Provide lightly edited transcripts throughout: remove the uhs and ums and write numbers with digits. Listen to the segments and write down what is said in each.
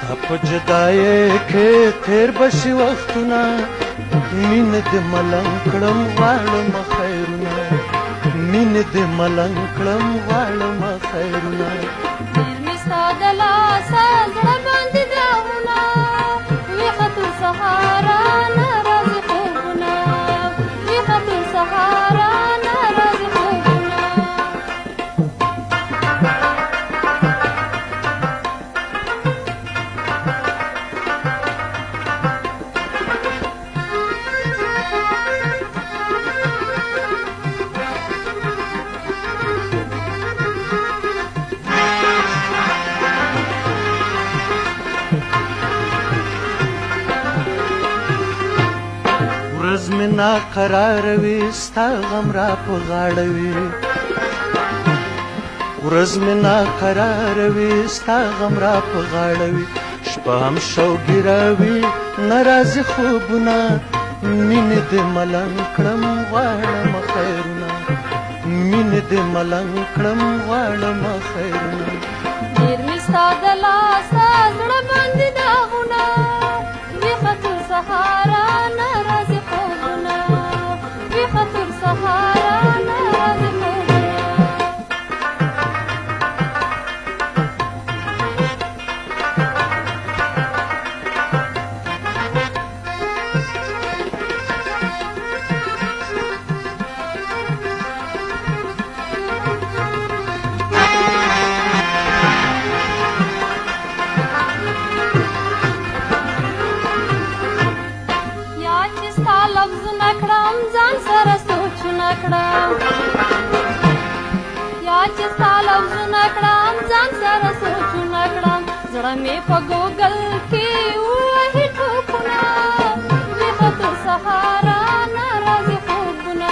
په جدایۍ کې تیر بشي وختونه مینه دې ملنګ کړم غواړم خیرونه مینه دې ملنګ کړم غواړم خیرونه ډېر مې ستا د لاسه زړه باندې داغونه ویښه تر سهاره نه راځي خوبونه ویښه تر سهاره نه راځي خوبونه ورځ مې ناقراره وي ستا غم را په غاړه وي ورځ مې ناقراره وي ستا غم را په غاړه وي شپه هم شوګیره وي نه راځي خوبونه مینې دې ملنګ کړم غواړم خیرونه مینې دې ملنګ کړم غواړم خیرونه ډېر مې ستا د لاسه زړه باندې داغونه ویښه تر سهاره نه راځي خوبونه ویښه تر سهاره نه راځي خوبونه لفظونه کړم ځان سره سوچونه کړم یا چې ستا لفظونه کړم ځان سره سوچونه کړم زړه مې په ګوګل کې ووهي ټوپونه ویښه تر سهاره نه راځي خوبونه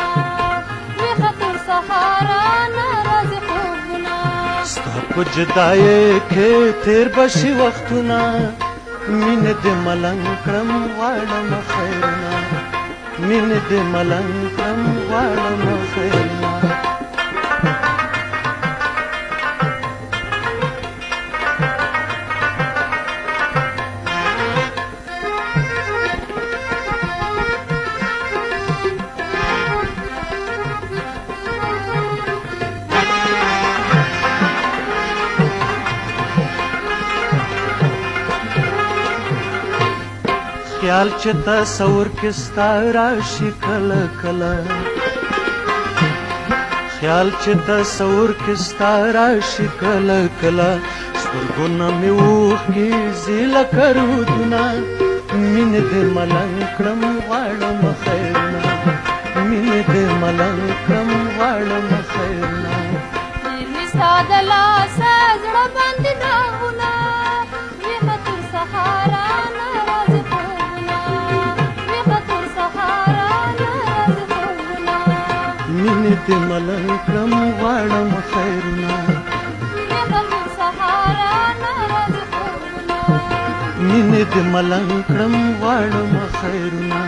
ویښه تر سهاره نه راځي خوبونه ستا په جدایۍ کې تیر بشي وختونه مینه دې ملنګ کړم غواړم خیرونه مینه دې ملنګ کړم غواړم خیرونه خیال چې تصور کې ستا راشي کله کله خیال چې تصور کې ستا راشي کله کله سترګونه مې اوښکې ځي لکه رودونه مینې دې ملنګ کړم غواړم خیرونه مینې دې ملنګ کړم غواړم خیرونه ډېر مې ستا د لاسه زړه باندې داغونه ویښه تر سهاره نه راځي خوبونه ویښه تر سهاره نه راځي خوبونه مینې دې ملنګ کړم غواړم خیرونه ویښه تر سهاره نه راځي خوبونه مینې دې ملنګ کړم غواړم خیرونه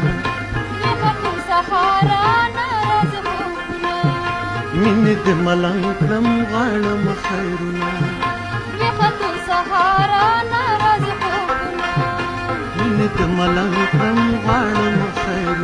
ویښه تر سهاره نه راځي خوبونه مینې دې ملنګ کړم غواړم خیرونه ویښه تر سهاره نه راځي خوبونه مینې دې ملنګ کړم غواړم خیرونه